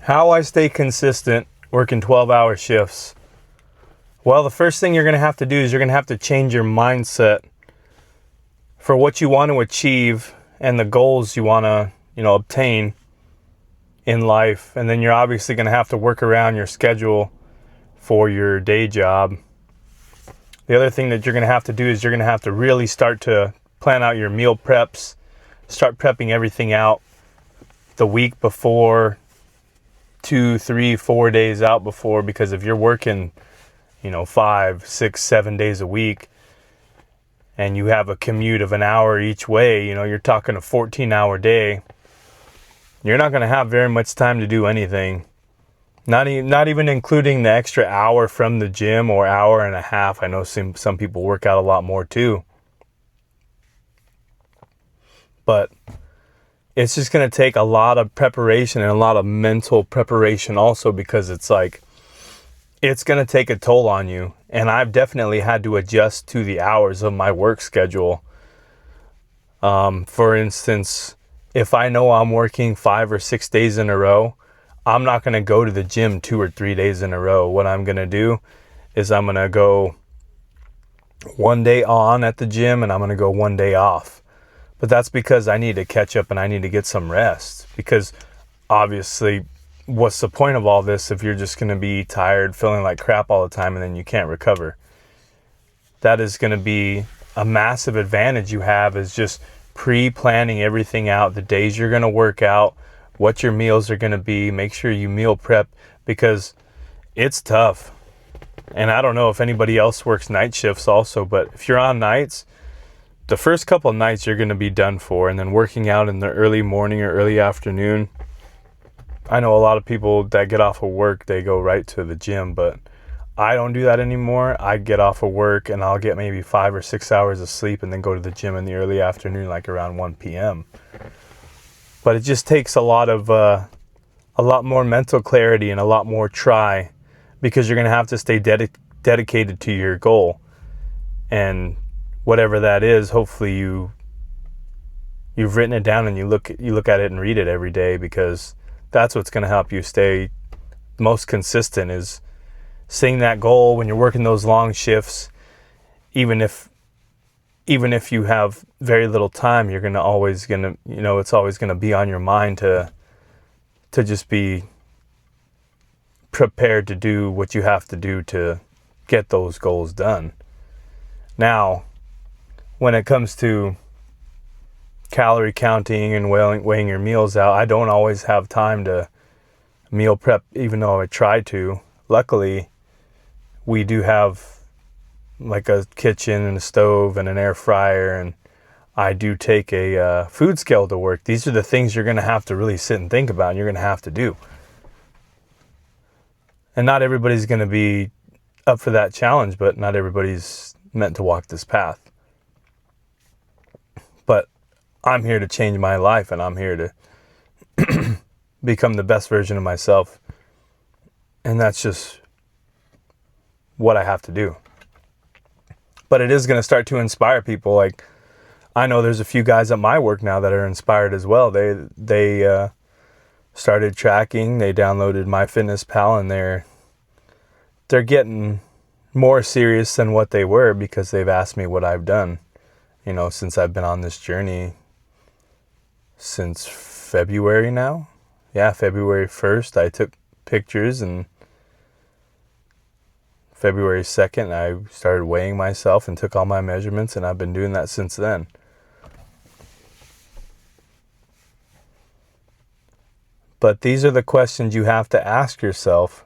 How I stay consistent working 12-hour shifts. Well, the first thing you're going to have to do is you're going to have to change your mindset for what you want to achieve and the goals you want to, obtain in life. And then you're obviously going to have to work around your schedule for your day job. The other thing that you're going to have to do is you're going to have to really start to plan out your meal preps, start prepping everything out the week before, 2, 3, 4 days out before, because if you're working, 5, 6, 7 days a week and you have a commute of an hour each way, you're talking a 14-hour day. You're not going to have very much time to do anything. Not even including the extra hour from the gym or hour and a half. I know some people work out a lot more too. But it's just going to take a lot of preparation and a lot of mental preparation also, because it's going to take a toll on you. And I've definitely had to adjust to the hours of my work schedule. For instance, if I know I'm working 5 or 6 days in a row, I'm not going to go to the gym 2 or 3 days in a row. What I'm going to do is I'm going to go one day on at the gym and I'm going to go one day off. But that's because I need to catch up and I need to get some rest. Because obviously, what's the point of all this if you're just going to be tired, feeling like crap all the time, and then you can't recover? That is going to be a massive advantage you have, is just pre-planning everything out, the days you're going to work out, what your meals are going to be. Make sure you meal prep, because it's tough. And I don't know if anybody else works night shifts also, but if you're on nights, the first couple of nights you're going to be done for, and then working out in the early morning or early afternoon. I know a lot of people that get off of work, they go right to the gym, but I don't do that anymore. I get off of work and I'll get maybe 5 or 6 hours of sleep and then go to the gym in the early afternoon, like around 1 p.m. But it just takes a lot more mental clarity and a lot more try, because you're going to have to stay dedicated to your goal. And whatever that is, hopefully you've written it down and you look at it and read it every day, because that's what's going to help you stay most consistent, is seeing that goal when you're working those long shifts. Even if you have very little time, it's always going to be on your mind to just be prepared to do what you have to do to get those goals done. Now, when it comes to calorie counting and weighing your meals out, I don't always have time to meal prep, even though I try to. Luckily, we do have like a kitchen and a stove and an air fryer, and I do take a food scale to work. These are the things you're going to have to really sit and think about, and you're going to have to do. And not everybody's going to be up for that challenge, but not everybody's meant to walk this path. But I'm here to change my life, and I'm here to become the best version of myself. And that's just what I have to do. But it is going to start to inspire people. Like, I know there's a few guys at my work now that are inspired as well. They started tracking. They downloaded MyFitnessPal, and they're getting more serious than what they were, because they've asked me what I've done, since I've been on this journey since February now. Yeah, February 1st, I took pictures, and February 2nd, I started weighing myself and took all my measurements, and I've been doing that since then. But these are the questions you have to ask yourself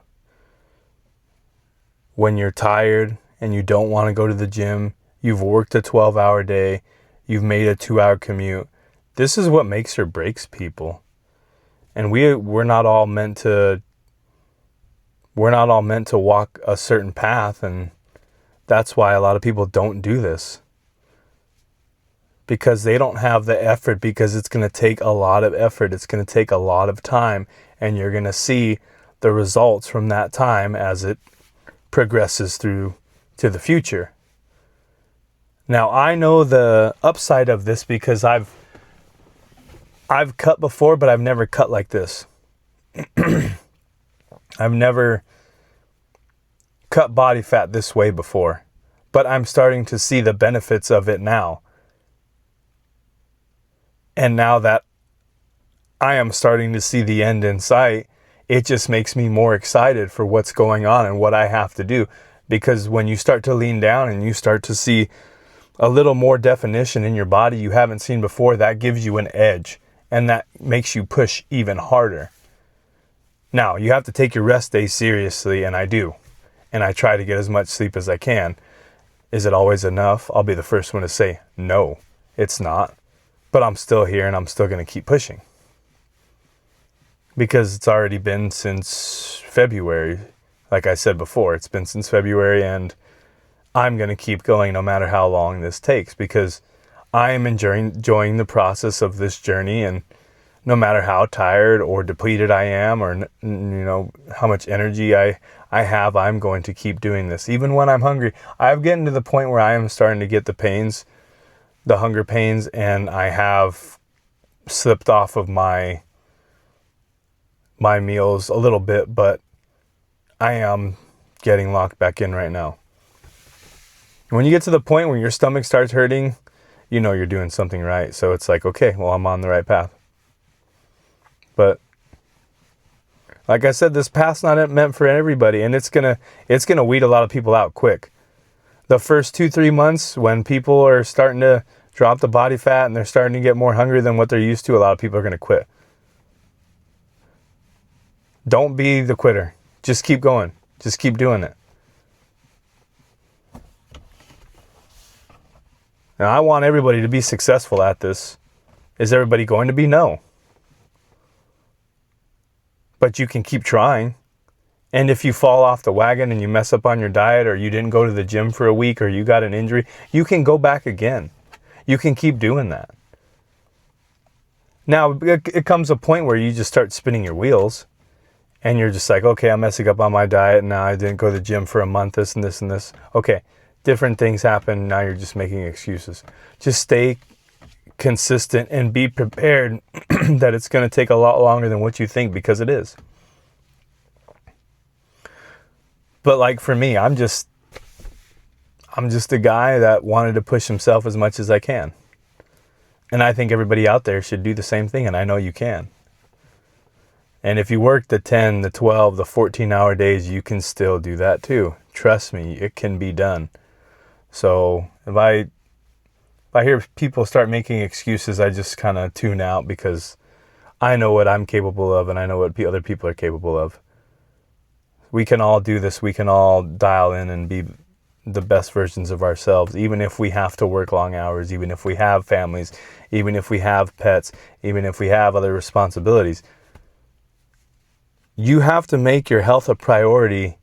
when you're tired and you don't want to go to the gym. You've worked a 12-hour day. You've made a 2-hour commute. This is what makes or breaks people. And we're not all meant to walk a certain path, and that's why a lot of people don't do this. Because they don't have the effort, because it's going to take a lot of effort. It's going to take a lot of time, and you're going to see the results from that time as it progresses through to the future. Now, I know the upside of this, because I've cut before, but I've never cut like this. I've never cut body fat this way before, but I'm starting to see the benefits of it now. And now that I am starting to see the end in sight, it just makes me more excited for what's going on and what I have to do. Because when you start to lean down and you start to see a little more definition in your body you haven't seen before, that gives you an edge, and that makes you push even harder. Now, you have to take your rest days seriously, and I do. And I try to get as much sleep as I can. Is it always enough? I'll be the first one to say, no, it's not. But I'm still here, and I'm still going to keep pushing. Because it's already been since February. Like I said before, it's been since February, and I'm going to keep going no matter how long this takes, because I am enjoying the process of this journey, and no matter how tired or depleted I am, or how much energy I have, I'm going to keep doing this. Even when I'm hungry, I've gotten to the point where I am starting to get the pains, the hunger pains, and I have slipped off of my meals a little bit, but I am getting locked back in right now. When you get to the point where your stomach starts hurting, you know you're doing something right. So it's like, okay, well, I'm on the right path. But like I said, this path's not meant for everybody, and it's gonna weed a lot of people out quick. The first 2-3 months, when people are starting to drop the body fat and they're starting to get more hungry than what they're used to, a lot of people are gonna quit. Don't be the quitter. Just keep going. Just keep doing it. Now, I want everybody to be successful at this. Is everybody going to be? No. But you can keep trying. And if you fall off the wagon and you mess up on your diet, or you didn't go to the gym for a week, or you got an injury, you can go back again. You can keep doing that. Now, it comes a point where you just start spinning your wheels. And you're just like, okay, I'm messing up on my diet, and now I didn't go to the gym for a month, this and this and this. Okay, different things happen. Now you're just making excuses. Just stay consistent and be prepared that it's going to take a lot longer than what you think, because it is. But like for me, I'm just a guy that wanted to push himself as much as I can. And I think everybody out there should do the same thing, and I know you can. And if you work the 10, the 12, the 14-hour days, you can still do that too. Trust me, it can be done. So if I hear people start making excuses, I just kind of tune out, because I know what I'm capable of, and I know what other people are capable of. We can all do this. We can all dial in and be the best versions of ourselves, even if we have to work long hours, even if we have families, even if we have pets, even if we have other responsibilities. You have to make your health a priority.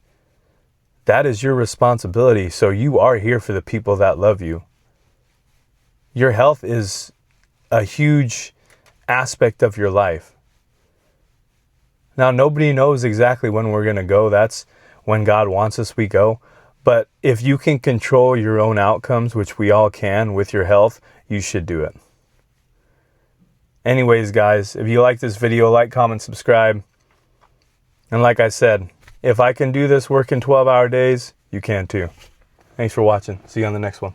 That is your responsibility. So you are here for the people that love you. Your health is a huge aspect of your life. Now, nobody knows exactly when we're going to go. That's when God wants us, we go. But if you can control your own outcomes, which we all can with your health, you should do it. Anyways, guys, if you like this video, like, comment, subscribe. And like I said, if I can do this working 12-hour days, you can too. Thanks for watching. See you on the next one.